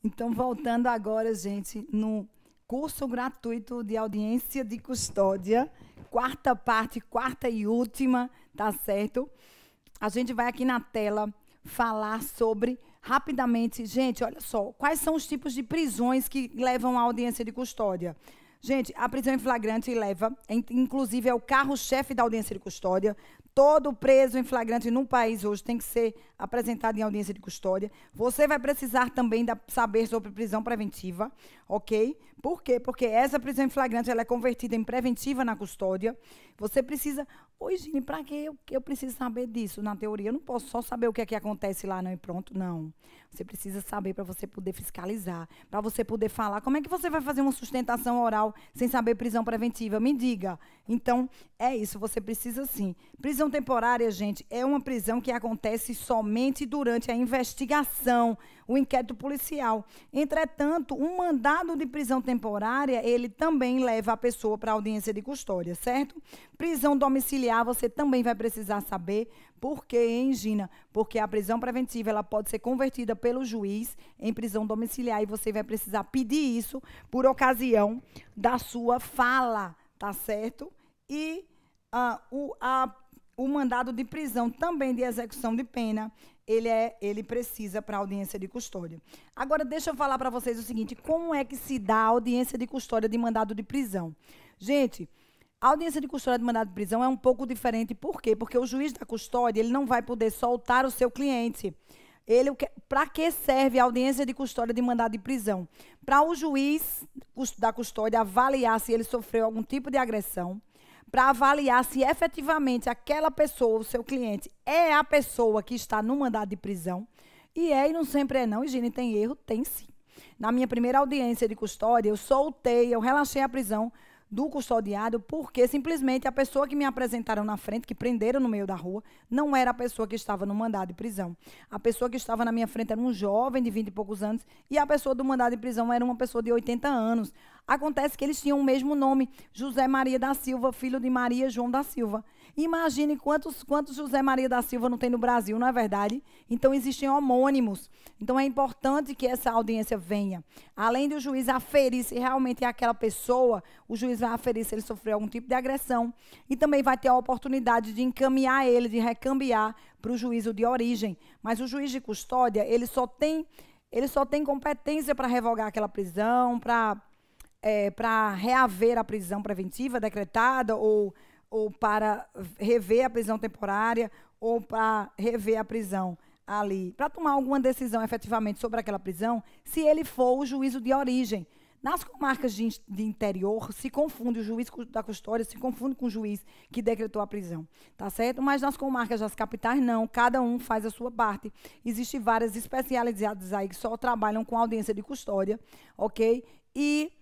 Então, voltando agora, gente, no curso gratuito de audiência de custódia, quarta parte, quarta e última, tá certo? A gente vai aqui na tela falar sobre, rapidamente, gente, olha só, quais são os tipos de prisões que levam à audiência de custódia? Gente, a prisão em flagrante leva, inclusive é o carro-chefe da audiência de custódia. Todo preso em flagrante no país hoje tem que ser apresentado em audiência de custódia. Você vai precisar também saber sobre prisão preventiva, ok? Por quê? Porque essa prisão em flagrante ela é convertida em preventiva na custódia. Você precisa... Oi, Gine, para que eu preciso saber disso na teoria? Eu não posso só saber o que é que acontece lá, não, e pronto. Não. Você precisa saber para você poder fiscalizar, para você poder falar. Como é que você vai fazer uma sustentação oral sem saber prisão preventiva? Me diga. Então, é isso, você precisa sim. Prisão temporária, gente, é uma prisão que acontece somente durante a investigação, o inquérito policial. Entretanto, um mandado de prisão temporária, ele também leva a pessoa para a audiência de custódia, certo? Prisão domiciliar, você também vai precisar saber. Por quê, hein, Gina? Porque a prisão preventiva ela pode ser convertida pelo juiz em prisão domiciliar e você vai precisar pedir isso por ocasião da sua fala, tá certo? E o mandado de prisão também de execução de pena, ele precisa para a audiência de custódia. Agora, deixa eu falar para vocês o seguinte, como é que se dá a audiência de custódia de mandado de prisão? Gente, a audiência de custódia de mandado de prisão é um pouco diferente. Por quê? Porque o juiz da custódia ele não vai poder soltar o seu cliente. Para que serve a audiência de custódia de mandado de prisão? Para o juiz da custódia avaliar se ele sofreu algum tipo de agressão, para avaliar se efetivamente aquela pessoa, o seu cliente, é a pessoa que está no mandado de prisão. E não sempre é não, Higiene, tem erro? Tem sim. Na minha primeira audiência de custódia, eu relaxei a prisão do custodiado, porque simplesmente a pessoa que me apresentaram na frente, que prenderam no meio da rua, não era a pessoa que estava no mandado de prisão. A pessoa que estava na minha frente era um jovem de 20 e poucos anos, e a pessoa do mandado de prisão era uma pessoa de 80 anos. Acontece que eles tinham o mesmo nome, José Maria da Silva, filho de Maria João da Silva. Imagine quantos José Maria da Silva não tem no Brasil, não é verdade? Então, existem homônimos. Então, é importante que essa audiência venha. Além do juiz aferir se realmente é aquela pessoa, o juiz vai aferir se ele sofreu algum tipo de agressão e também vai ter a oportunidade de encaminhar ele, de recambiar para o juízo de origem. Mas o juiz de custódia, ele só tem competência para revogar aquela prisão, para reaver a prisão preventiva decretada ou para rever a prisão temporária ou para rever a prisão ali, para tomar alguma decisão efetivamente sobre aquela prisão, se ele for o juízo de origem. Nas comarcas de interior, se confunde o juiz da custódia, se confunde com o juiz que decretou a prisão, tá certo? Mas nas comarcas das capitais, não, cada um faz a sua parte. Existem várias especializadas aí que só trabalham com audiência de custódia, ok? E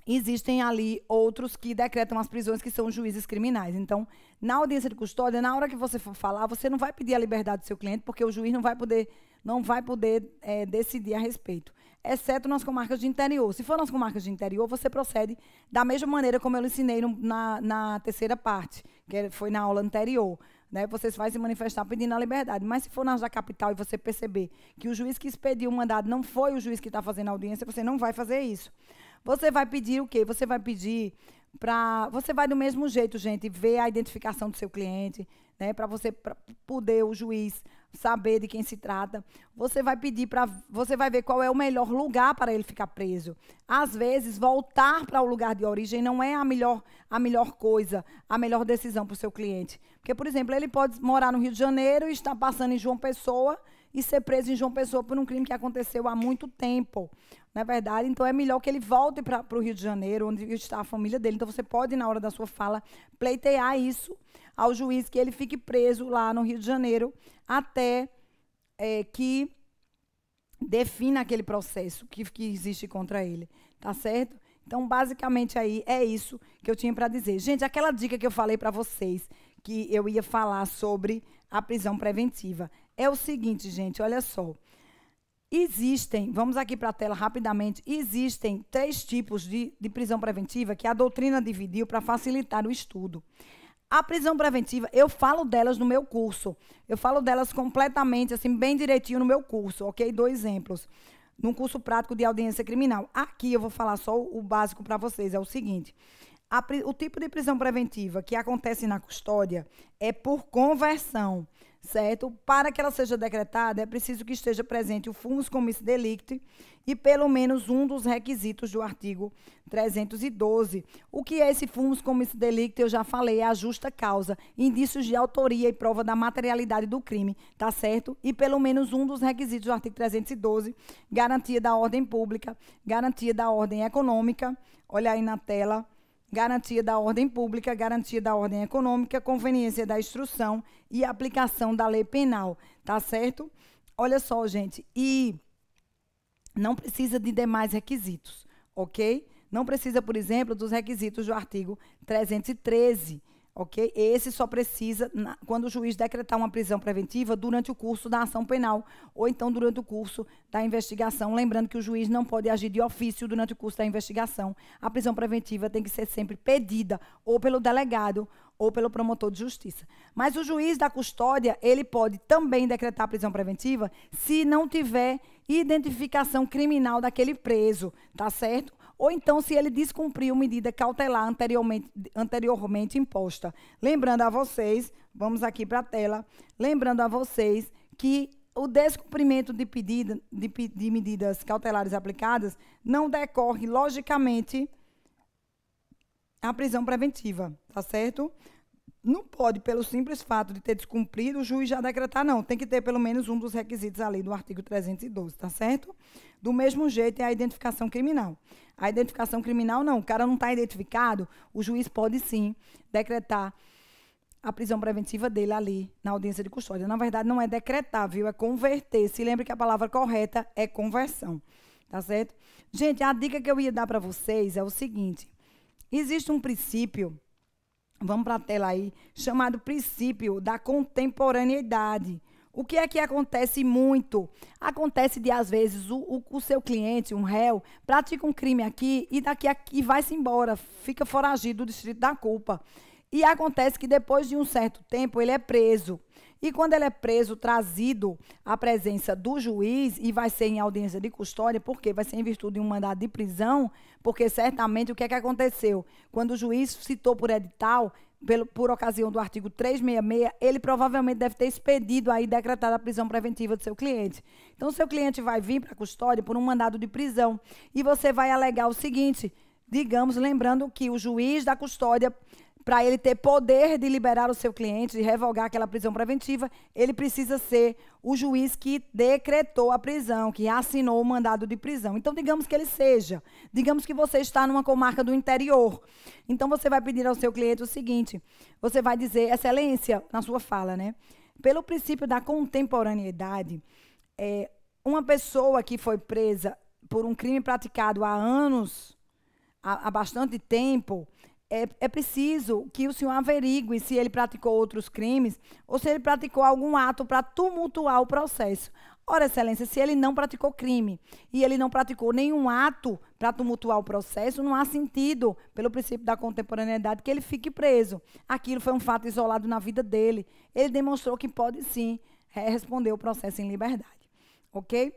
existem ali outros que decretam as prisões, que são os juízes criminais. Então, na audiência de custódia, na hora que você for falar, você não vai pedir a liberdade do seu cliente, porque o juiz não vai poder decidir a respeito, exceto nas comarcas de interior. Se for nas comarcas de interior, você procede da mesma maneira como eu lhe ensinei na terceira parte, que foi na aula anterior. Né? Você vai se manifestar pedindo a liberdade. Mas se for nas da capital e você perceber que o juiz que expediu o mandado não foi o juiz que está fazendo a audiência, você não vai fazer isso. Você vai pedir o quê? Você vai pedir você vai do mesmo jeito, gente, ver a identificação do seu cliente, né? Para poder o juiz saber de quem se trata. Você vai pedir você vai ver qual é o melhor lugar para ele ficar preso. Às vezes, voltar para o lugar de origem não é a melhor coisa, a melhor decisão para o seu cliente. Porque, por exemplo, ele pode morar no Rio de Janeiro e estar passando em João Pessoa e ser preso em João Pessoa por um crime que aconteceu há muito tempo. Não é verdade? Então, é melhor que ele volte para o Rio de Janeiro, onde está a família dele. Então, você pode, na hora da sua fala, pleitear isso ao juiz, que ele fique preso lá no Rio de Janeiro, até que defina aquele processo que existe contra ele. Tá certo? Então, basicamente, aí é isso que eu tinha para dizer. Gente, aquela dica que eu falei para vocês, que eu ia falar sobre a prisão preventiva, é o seguinte, gente, olha só. Vamos aqui para a tela rapidamente, existem 3 tipos de prisão preventiva que a doutrina dividiu para facilitar o estudo. A prisão preventiva, eu falo delas no meu curso, eu falo delas completamente, assim, bem direitinho no meu curso, ok? Dou exemplos. num curso prático de audiência criminal. Aqui eu vou falar só o básico para vocês, é o seguinte. O tipo de prisão preventiva que acontece na custódia é por conversão, certo? Para que ela seja decretada, é preciso que esteja presente o fumus commissi delicti e pelo menos um dos requisitos do artigo 312. O que é esse fumus commissi delicti? Eu já falei, é a justa causa, indícios de autoria e prova da materialidade do crime, tá certo? E pelo menos um dos requisitos do artigo 312, garantia da ordem pública, garantia da ordem econômica, olha aí na tela, garantia da ordem pública, garantia da ordem econômica, conveniência da instrução e aplicação da lei penal, tá certo? Olha só, gente, e não precisa de demais requisitos, ok? Não precisa, por exemplo, dos requisitos do artigo 313, ok? Esse só precisa quando o juiz decretar uma prisão preventiva durante o curso da ação penal ou então durante o curso da investigação. Lembrando que o juiz não pode agir de ofício durante o curso da investigação. A prisão preventiva tem que ser sempre pedida ou pelo delegado ou pelo promotor de justiça. Mas o juiz da custódia, ele pode também decretar a prisão preventiva se não tiver identificação criminal daquele preso, tá certo? Ou então se ele descumpriu medida cautelar anteriormente imposta. Lembrando a vocês, vamos aqui para a tela, lembrando a vocês que o descumprimento de medidas cautelares aplicadas não decorre, logicamente, a prisão preventiva, tá certo? Não pode, pelo simples fato de ter descumprido, o juiz já decretar, não. Tem que ter pelo menos um dos requisitos ali do artigo 312, tá certo? Do mesmo jeito é a identificação criminal. A identificação criminal, não. O cara não está identificado, o juiz pode sim decretar a prisão preventiva dele ali na audiência de custódia. Na verdade, não é decretar, viu? É converter. Se lembre que a palavra correta é conversão, tá certo? Gente, a dica que eu ia dar para vocês é o seguinte. Existe um princípio, vamos para a tela aí, chamado princípio da contemporaneidade. O que é que acontece muito? Acontece de, às vezes, o seu cliente, um réu, pratica um crime aqui e daqui aqui vai-se embora, fica foragido do distrito da culpa. E acontece que depois de um certo tempo ele é preso. E quando ele é preso, trazido à presença do juiz e vai ser em audiência de custódia, porque vai ser em virtude de um mandado de prisão, porque certamente o que é que aconteceu? Quando o juiz citou por edital, por ocasião do artigo 366, ele provavelmente deve ter expedido aí, decretado a prisão preventiva do seu cliente. Então, o seu cliente vai vir para a custódia por um mandado de prisão e você vai alegar o seguinte, digamos, lembrando que o juiz da custódia, para ele ter poder de liberar o seu cliente, de revogar aquela prisão preventiva, ele precisa ser o juiz que decretou a prisão, que assinou o mandado de prisão. Então, digamos que ele seja. Digamos que você está numa comarca do interior. Então, você vai pedir ao seu cliente o seguinte, você vai dizer, excelência, na sua fala, né? Pelo princípio da contemporaneidade, uma pessoa que foi presa por um crime praticado há anos, há bastante tempo, é preciso que o senhor averigue se ele praticou outros crimes ou se ele praticou algum ato para tumultuar o processo. Ora, excelência, se ele não praticou crime e ele não praticou nenhum ato para tumultuar o processo, não há sentido, pelo princípio da contemporaneidade, que ele fique preso. Aquilo foi um fato isolado na vida dele. Ele demonstrou que pode, sim, responder o processo em liberdade. Ok?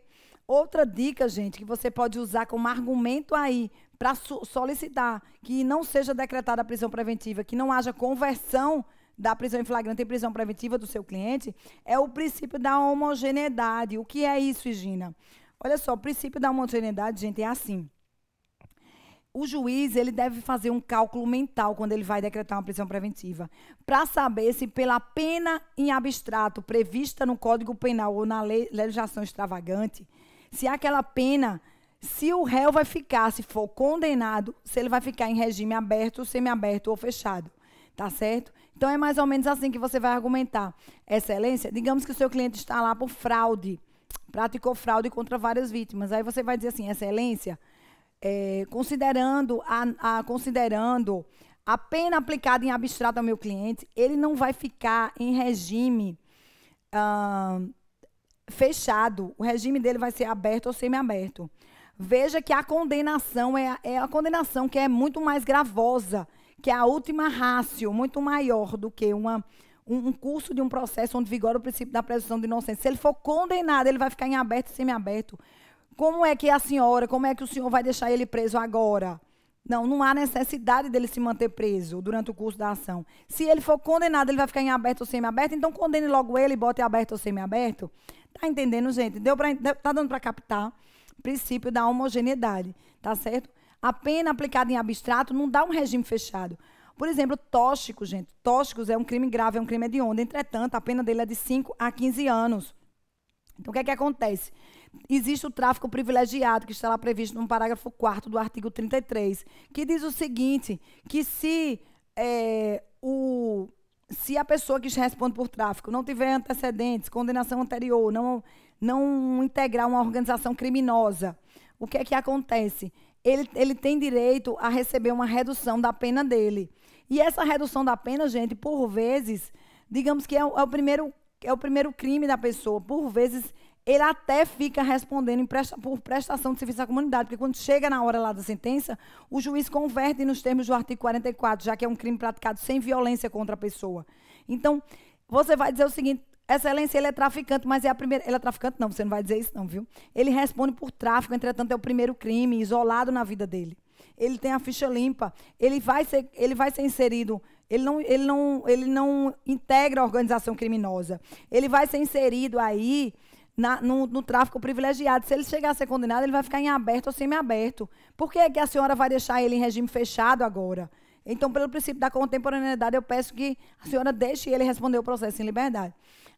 Outra dica, gente, que você pode usar como argumento aí para solicitar que não seja decretada a prisão preventiva, que não haja conversão da prisão em flagrante em prisão preventiva do seu cliente, é o princípio da homogeneidade. O que é isso, Gina? Olha só, o princípio da homogeneidade, gente, é assim. O juiz, ele deve fazer um cálculo mental quando ele vai decretar uma prisão preventiva, para saber se pela pena em abstrato prevista no Código Penal ou na legislação extravagante, se aquela pena, se o réu vai ficar, se for condenado, se ele vai ficar em regime aberto, semiaberto ou fechado, tá certo? Então, é mais ou menos assim que você vai argumentar. Excelência, digamos que o seu cliente está lá por fraude, praticou fraude contra várias vítimas. Aí você vai dizer assim, excelência, considerando a pena aplicada em abstrato ao meu cliente, ele não vai ficar em regime fechado. O regime dele vai ser aberto ou semiaberto. Veja que a condenação é a condenação que é muito mais gravosa, que é a última ratio, muito maior do que um curso de um processo onde vigora o princípio da presunção de inocência. Se ele for condenado, ele vai ficar em aberto e semiaberto. como é que o senhor vai deixar ele preso agora? Não há necessidade dele se manter preso durante o curso da ação. Se ele for condenado, ele vai ficar em aberto ou semiaberto, então condene logo ele e bote aberto ou semiaberto. Tá entendendo, gente? Tá dando para captar o princípio da homogeneidade, tá certo? A pena aplicada em abstrato não dá um regime fechado. Por exemplo, tóxicos, gente. Tóxicos é um crime grave, é um crime hediondo. Entretanto, a pena dele é de 5 a 15 anos. Então, o que é que acontece? Existe o tráfico privilegiado, que está lá previsto no parágrafo 4º do artigo 33, que diz o seguinte, que se a pessoa que responde por tráfico não tiver antecedentes, condenação anterior, não integrar uma organização criminosa, o que é que acontece? Ele tem direito a receber uma redução da pena dele. E essa redução da pena, gente, por vezes, digamos que é o primeiro crime da pessoa, por vezes ele até fica respondendo por prestação de serviço à comunidade, porque quando chega na hora lá da sentença, o juiz converte nos termos do artigo 44, já que é um crime praticado sem violência contra a pessoa. Então, você vai dizer o seguinte, excelência, ele é traficante, mas é a primeira... Ele é traficante? Não, você não vai dizer isso não, viu? Ele responde por tráfico, entretanto, é o primeiro crime, isolado na vida dele. Ele tem a ficha limpa, ele vai ser inserido... Ele não integra a organização criminosa. Ele vai ser inserido aí no tráfico privilegiado. Se ele chegar a ser condenado, ele vai ficar em aberto ou semiaberto. Por que a senhora vai deixar ele em regime fechado agora? Então, pelo princípio da contemporaneidade, eu peço que a senhora deixe ele responder o processo em liberdade.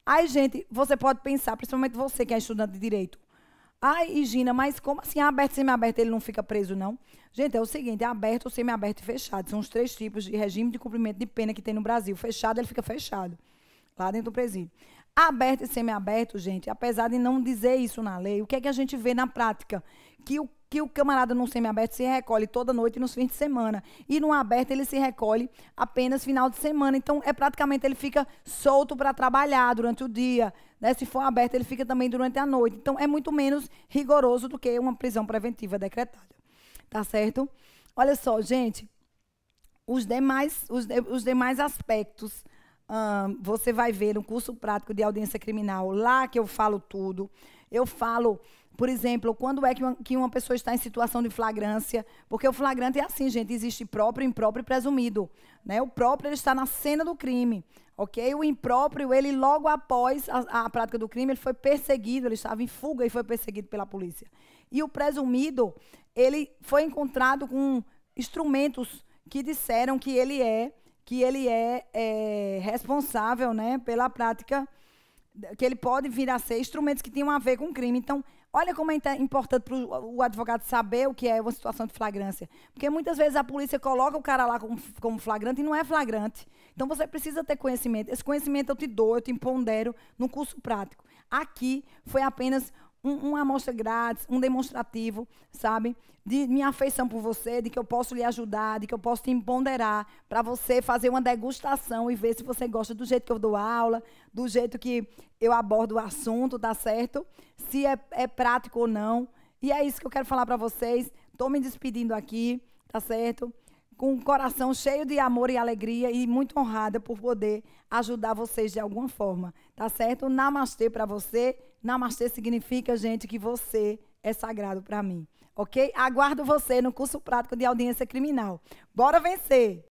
Aí, gente, você pode pensar, principalmente você que é estudante de direito. Ai, Gina, mas como assim aberto e semiaberto ele não fica preso, não? Gente, é o seguinte, é aberto, semiaberto e fechado. São os 3 tipos de regime de cumprimento de pena que tem no Brasil. Fechado, ele fica fechado, lá dentro do presídio. Aberto e semiaberto, gente, apesar de não dizer isso na lei, o que é que a gente vê na prática? Que o camarada no semiaberto se recolhe toda noite e nos fins de semana. E no aberto ele se recolhe apenas final de semana. Então, praticamente ele fica solto para trabalhar durante o dia. Né? Se for aberto, ele fica também durante a noite. Então, é muito menos rigoroso do que uma prisão preventiva decretada. Tá certo? Olha só, gente, os demais aspectos... você vai ver no curso prático de audiência criminal, lá que eu falo tudo. Eu falo, por exemplo, quando é que uma pessoa está em situação de flagrância, porque o flagrante é assim, gente, existe próprio, impróprio e presumido. Né? O próprio, ele está na cena do crime, ok? O impróprio, ele logo após a prática do crime, ele foi perseguido, ele estava em fuga e foi perseguido pela polícia. E o presumido, ele foi encontrado com instrumentos que disseram que ele é responsável, né, pela prática, que ele pode vir a ser instrumentos que tenham a ver com crime. Então, olha como é importante para o advogado saber o que é uma situação de flagrância. Porque muitas vezes a polícia coloca o cara lá como flagrante e não é flagrante. Então, você precisa ter conhecimento. Esse conhecimento eu te dou, eu te empodero no curso prático. Aqui foi apenas uma amostra grátis, um demonstrativo, sabe? De minha afeição por você, de que eu posso lhe ajudar, de que eu posso te empoderar para você fazer uma degustação e ver se você gosta do jeito que eu dou aula, do jeito que eu abordo o assunto, tá certo? Se é prático ou não. E é isso que eu quero falar para vocês. Estou me despedindo aqui, tá certo? Com o coração cheio de amor e alegria e muito honrada por poder ajudar vocês de alguma forma, tá certo? Namastê para você. Namastê significa, gente, que você é sagrado para mim, ok? Aguardo você no curso prático de audiência criminal. Bora vencer!